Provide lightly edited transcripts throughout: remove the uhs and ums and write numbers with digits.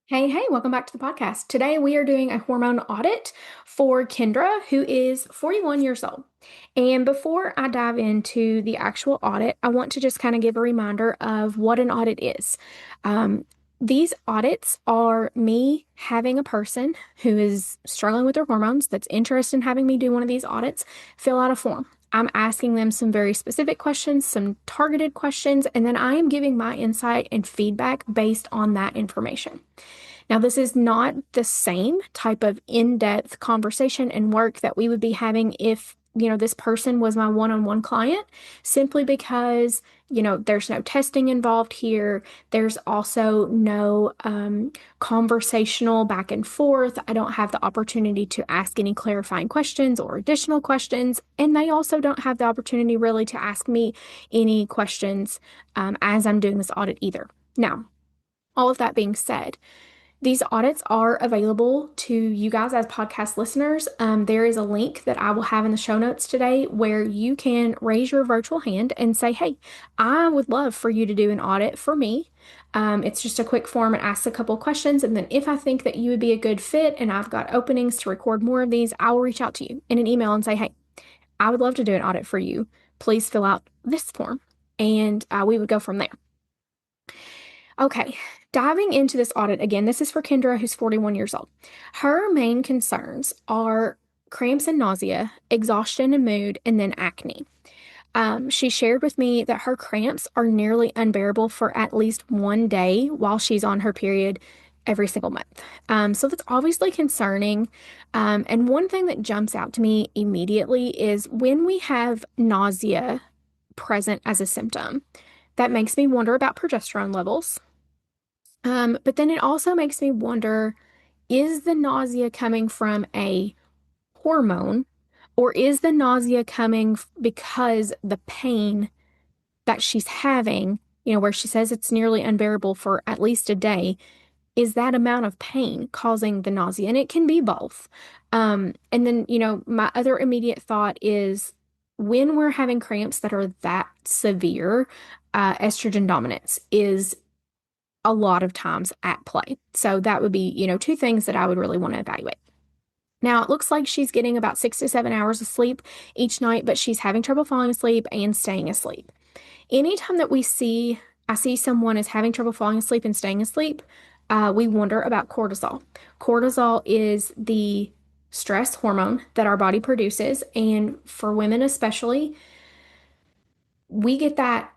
Hey, welcome back to the podcast. Today we are doing a hormone audit for Kendra, who is 41 years old. And before I dive into the actual audit, I want to just kind of give a reminder of what an audit is. Um, these audits are me having a person who is struggling with their hormones that's interested in having me do one of these audits fill out a form. I'm asking them some very specific questions, some targeted questions, and then I am giving my insight and feedback based on that information. Now, this is not the same type of in-depth conversation and work that we would be having if, this person was my one-on-one client, simply because, there's no testing involved here. There's also no conversational back and forth. I don't have the opportunity to ask any clarifying questions or additional questions. And they also don't have the opportunity really to ask me any questions as I'm doing this audit either. Now, all of that being said, these audits are available to you guys as podcast listeners. There is a link that I will have in the show notes today where you can raise your virtual hand and say, hey, I would love for you to do an audit for me. It's just a quick form and asks a couple questions. And then if I think that you would be a good fit and I've got openings to record more of these, I will reach out to you in an email and say, hey, I would love to do an audit for you. Please fill out this form. And we would go from there. Okay, diving into this audit again, this is for Kendra, who's 41 years old. Her main concerns are cramps and nausea, exhaustion and mood, and then acne. She shared with me that her cramps are nearly unbearable for at least one day while she's on her period every single month. So that's obviously concerning. And one thing that jumps out to me immediately is when we have nausea present as a symptom, that makes me wonder about progesterone levels. But then it also makes me wonder, is the nausea coming from a hormone, or is the nausea coming because the pain that she's having, where she says it's nearly unbearable for at least a day, is that amount of pain causing the nausea? And it can be both. And then, my other immediate thought is when we're having cramps that are that severe, estrogen dominance is a lot of times at play. So that would be, two things that I would really want to evaluate. Now, it looks like she's getting about 6 to 7 hours of sleep each night, but she's having trouble falling asleep and staying asleep. Anytime that I see someone is having trouble falling asleep and staying asleep, we wonder about cortisol. Cortisol is the stress hormone that our body produces. And for women especially, we get that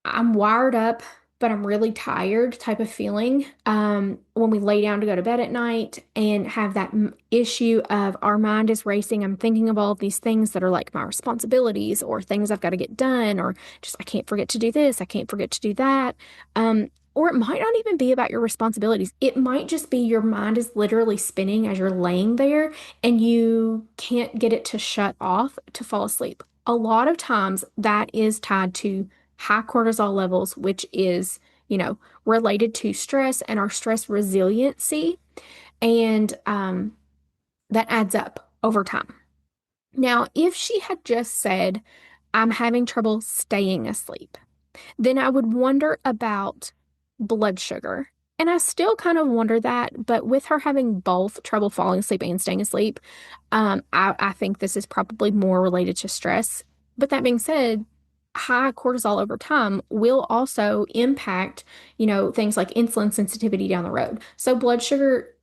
I'm wired up, but I'm really tired type of feeling when we lay down to go to bed at night and have that issue of our mind is racing. I'm thinking of all of these things that are like my responsibilities or things I've got to get done, or just I can't forget to do this, I can't forget to do that. Or it might not even be about your responsibilities. It might just be your mind is literally spinning as you're laying there and you can't get it to shut off to fall asleep. A lot of times that is tied to high cortisol levels, which is, related to stress and our stress resiliency. And that adds up over time. Now, if she had just said, I'm having trouble staying asleep, then I would wonder about blood sugar. And I still kind of wonder that, but with her having both trouble falling asleep and staying asleep, I think this is probably more related to stress. But that being said, high cortisol over time will also impact, things like insulin sensitivity down the road. So blood sugar,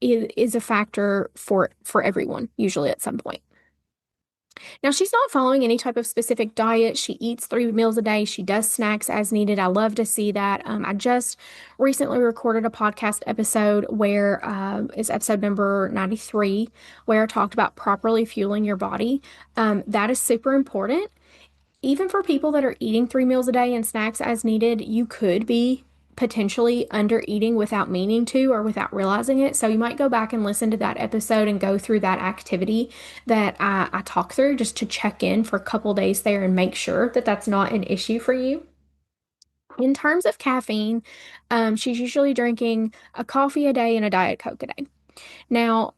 is a factor for everyone, usually at some point. Now, she's not following any type of specific diet. She eats 3 meals a day. She does snacks as needed. I love to see that. I just recently recorded a podcast episode where it's episode number 93, where I talked about properly fueling your body. That is super important. Even for people that are eating 3 meals a day and snacks as needed, you could be potentially under eating without meaning to or without realizing it. So you might go back and listen to that episode and go through that activity that I talk through just to check in for a couple days there and make sure that that's not an issue for you. In terms of caffeine, she's usually drinking a coffee a day and a Diet Coke a day. Now,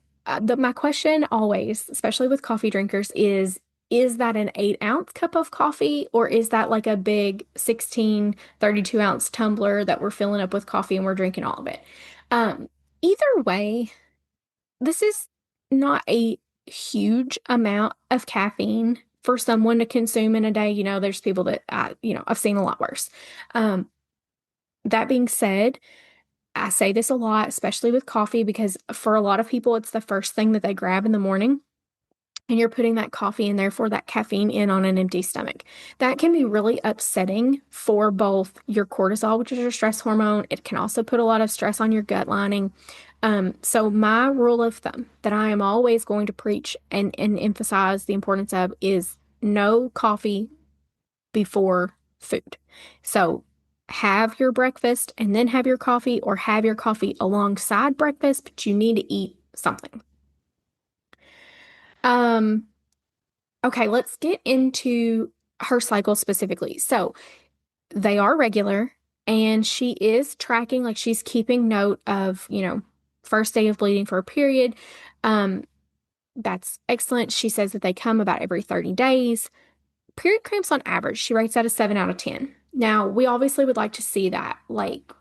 my question always, especially with coffee drinkers, is is that an 8-ounce cup of coffee or is that like a big 16, 32-ounce tumbler that we're filling up with coffee and we're drinking all of it? Um, Either way, this is not a huge amount of caffeine for someone to consume in a day. There's people that I've seen a lot worse. Um, that being said, I say this a lot, especially with coffee, because for a lot of people, it's the first thing that they grab in the morning. And you're putting that coffee and therefore that caffeine in on an empty stomach. That can be really upsetting for both your cortisol, which is your stress hormone. It can also put a lot of stress on your gut lining. So my rule of thumb that I am always going to preach and emphasize the importance of is no coffee before food. So have your breakfast and then have your coffee, or have your coffee alongside breakfast, but you need to eat something. Um, okay, let's get into her cycle specifically. So they are regular, and she is tracking, like she's keeping note of, first day of bleeding for a period. Um, that's excellent. She says that they come about every 30 days. Period cramps on average, she rates that a 7 out of 10. Now, we obviously would like to see that like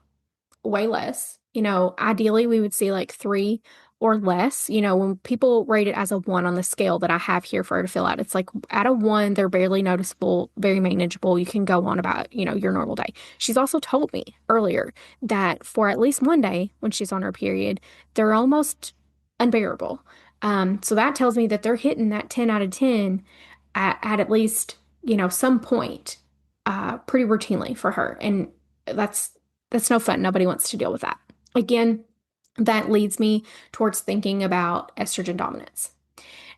way less. Ideally, we would see like 3 or less. When people rate it as a 1 on the scale that I have here for her to fill out, it's like at a 1, they're barely noticeable, very manageable. You can go on about, your normal day. She's also told me earlier that for at least one day when she's on her period, they're almost unbearable. So that tells me that they're hitting that 10 out of 10 at least, some point, pretty routinely for her. And that's that's no fun. Nobody wants to deal with that. Again, that leads me towards thinking about estrogen dominance.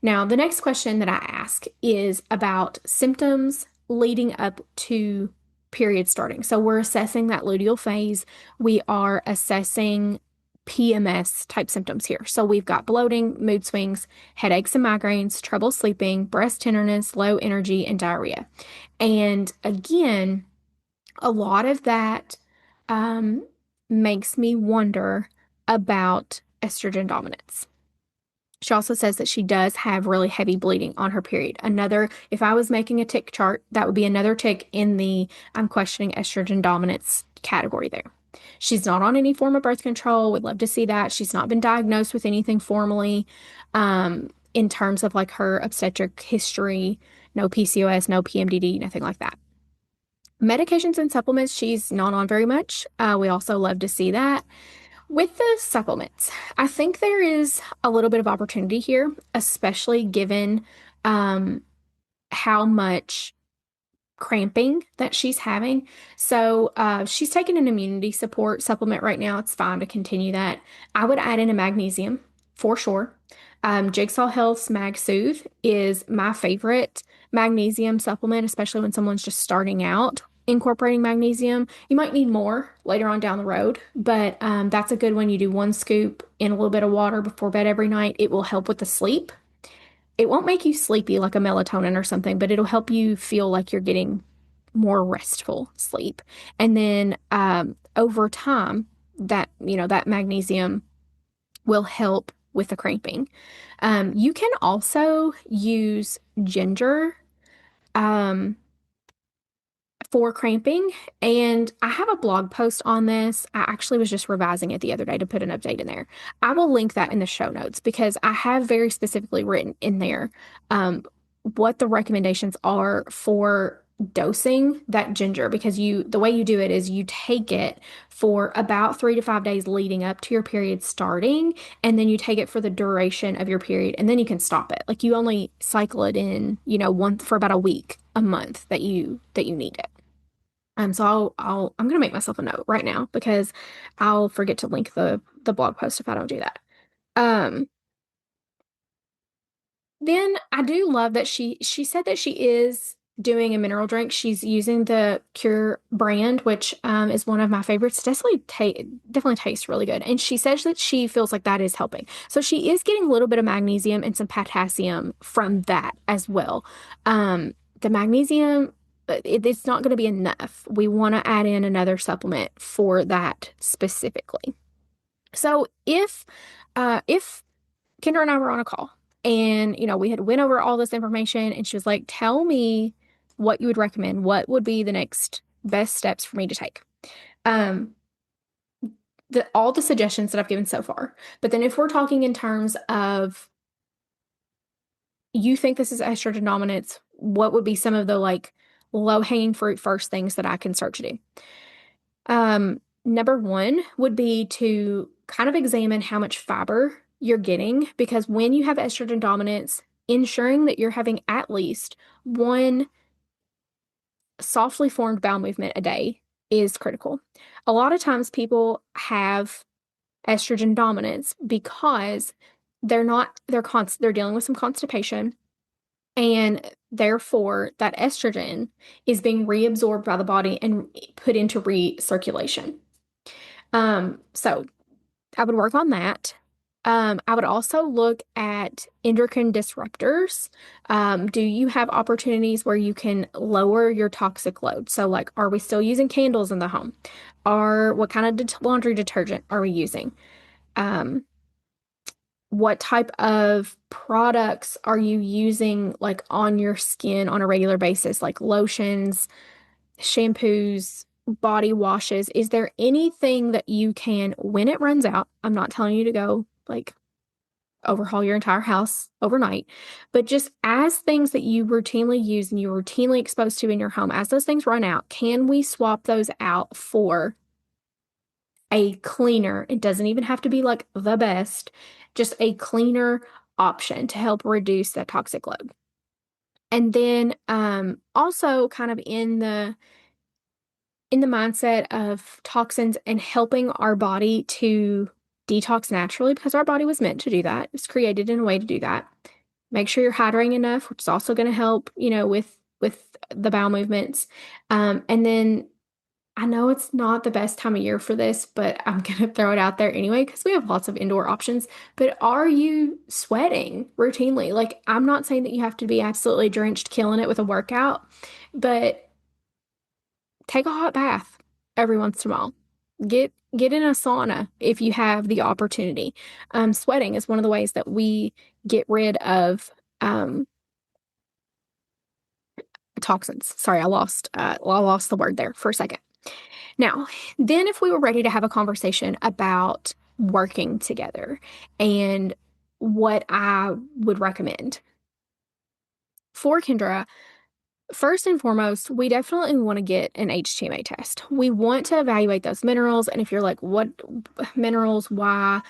Now, the next question that I ask is about symptoms leading up to period starting. So we're assessing that luteal phase. We are assessing PMS type symptoms here. So we've got bloating, mood swings, headaches and migraines, trouble sleeping, breast tenderness, low energy, and diarrhea. And again, a lot of that um, makes me wonder about estrogen dominance. She also says that she does have really heavy bleeding on her period. If I was making a tick chart, that would be another tick in the I'm questioning estrogen dominance category there. She's not on any form of birth control. We'd love to see that. She's not been diagnosed with anything formally in terms of like her obstetric history, no PCOS, no PMDD, nothing like that. Medications and supplements, she's not on very much. We also love to see that. With the supplements, I think there is a little bit of opportunity here, especially given um, how much cramping that she's having. So she's taking an immunity support supplement right now. It's fine to continue that. I would add in a magnesium for sure. Jigsaw Health's Mag Soothe is my favorite magnesium supplement, especially when someone's just starting out incorporating magnesium. You might need more later on down the road, but that's a good one. You do 1 scoop in a little bit of water before bed every night. It will help with the sleep. It won't make you sleepy like a melatonin or something, but it'll help you feel like you're getting more restful sleep. And then over time, that magnesium will help with the cramping. You can also use ginger. Um, for cramping. And I have a blog post on this. I actually was just revising it the other day to put an update in there. I will link that in the show notes because I have very specifically written in there what the recommendations are for dosing that ginger, because the way you do it is you take it for about 3 to 5 days leading up to your period starting, and then you take it for the duration of your period, and then you can stop it. Like you only cycle it in, one for about a week, a month that you need it. So I'm gonna make myself a note right now because I'll forget to link the blog post if I don't do that. Um, then I do love that she said that she is doing a mineral drink. She's using the Cure brand, which is one of my favorites. Definitely tastes really good. And she says that she feels like that is helping. So she is getting a little bit of magnesium and some potassium from that as well. The magnesium, it's not going to be enough. We want to add in another supplement for that specifically. So if Kendra and I were on a call And, we had went over all this information and she was like, tell me what you would recommend. What would be the next best steps for me to take? Um, all the suggestions that I've given so far. But then if we're talking in terms of you think this is estrogen dominance, what would be some of the like low hanging fruit first things that I can start to do? Number one would be to kind of examine how much fiber you're getting, because when you have estrogen dominance, ensuring that you're having at least one softly formed bowel movement a day is critical. A lot of times people have estrogen dominance because they're dealing with some constipation, and therefore that estrogen is being reabsorbed by the body and put into recirculation. So I would work on that. I would also look at endocrine disruptors. Do you have opportunities where you can lower your toxic load? So, like, are we still using candles in the home? What kind of laundry detergent are we using? Um, what type of products are you using, like, on your skin on a regular basis, like lotions, shampoos, body washes? Is there anything that you can, when it runs out, I'm not telling you to go like overhaul your entire house overnight, but just as things that you routinely use and you're routinely exposed to in your home, as those things run out, can we swap those out for a cleaner? It doesn't even have to be like the best, just a cleaner option to help reduce that toxic load. And then also kind of in the mindset of toxins and helping our body to detox naturally, because our body was meant to do that. It was created in a way to do that. Make sure you're hydrating enough, which is also going to help, with the bowel movements. And then I know it's not the best time of year for this, but I'm going to throw it out there anyway because we have lots of indoor options. But are you sweating routinely? Like, I'm not saying that you have to be absolutely drenched, killing it with a workout, but take a hot bath every once in a while. Get in a sauna if you have the opportunity. Sweating is one of the ways that we get rid of toxins. Sorry, I lost the word there for a second. Now, then if we were ready to have a conversation about working together and what I would recommend for Kendra, first and foremost, we definitely want to get an HTMA test. We want to evaluate those minerals. And if you're like, what minerals, why?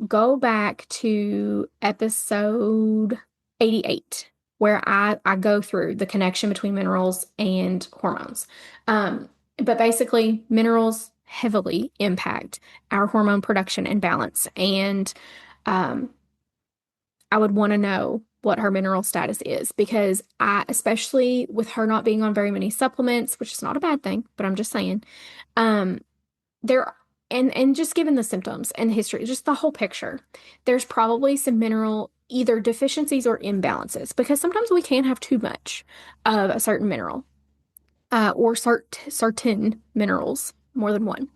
Go back to episode 88, where I go through the connection between minerals and hormones. But basically, minerals heavily impact our hormone production and balance. And um, I would want to know what her mineral status is, because especially with her not being on very many supplements, which is not a bad thing, but I'm just saying, um, there and just given the symptoms and the history, just the whole picture, there's probably some mineral either deficiencies or imbalances, because sometimes we can have too much of a certain mineral, or certain minerals, more than one.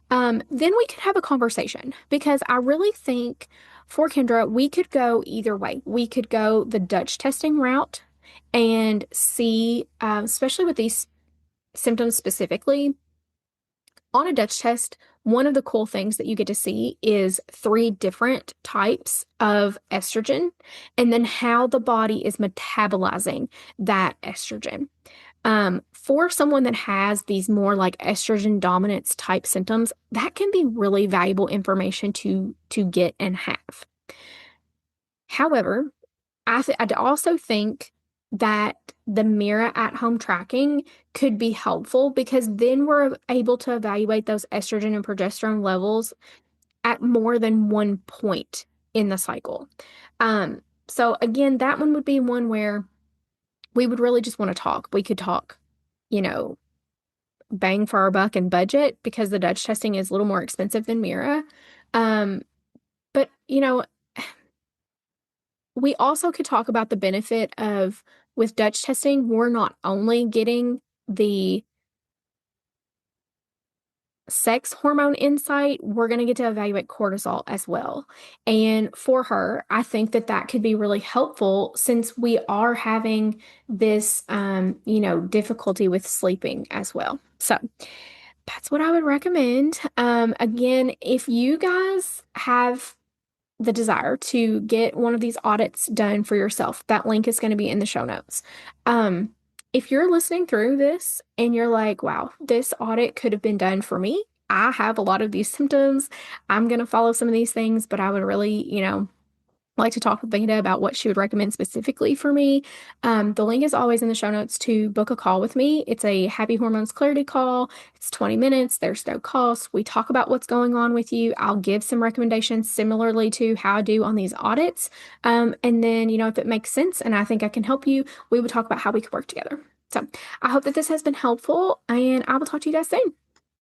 Then we could have a conversation, because I really think for Kendra, we could go either way. We could go the Dutch testing route and see, especially with these symptoms specifically, on a Dutch test, one of the cool things that you get to see is 3 different types of estrogen and then how the body is metabolizing that estrogen. For someone that has these more like estrogen dominance type symptoms, that can be really valuable information to get and have. However, I'd also think that the Mira at home tracking could be helpful, because then we're able to evaluate those estrogen and progesterone levels at more than one point in the cycle. So again, that one would be one where we would really just want to talk. We could talk, you know, bang for our buck and budget, because the Dutch testing is a little more expensive than Mira. Um, but we also could talk about the benefit of, with Dutch testing, we're not only getting the sex hormone insight, we're going to get to evaluate cortisol as well. And for her, I think that that could be really helpful since we are having this, difficulty with sleeping as well. So that's what I would recommend. Again, if you guys have the desire to get one of these audits done for yourself, that link is going to be in the show notes. Um, if you're listening through this and you're like, wow, this audit could have been done for me. I have a lot of these symptoms. I'm going to follow some of these things, but I would really, like to talk with Beta about what she would recommend specifically for me. The link is always in the show notes to book a call with me. It's a Happy Hormones Clarity call. It's 20 minutes. There's no cost. We talk about what's going on with you. I'll give some recommendations similarly to how I do on these audits. And then, if it makes sense and I think I can help you, we would talk about how we could work together. So I hope that this has been helpful, and I will talk to you guys soon.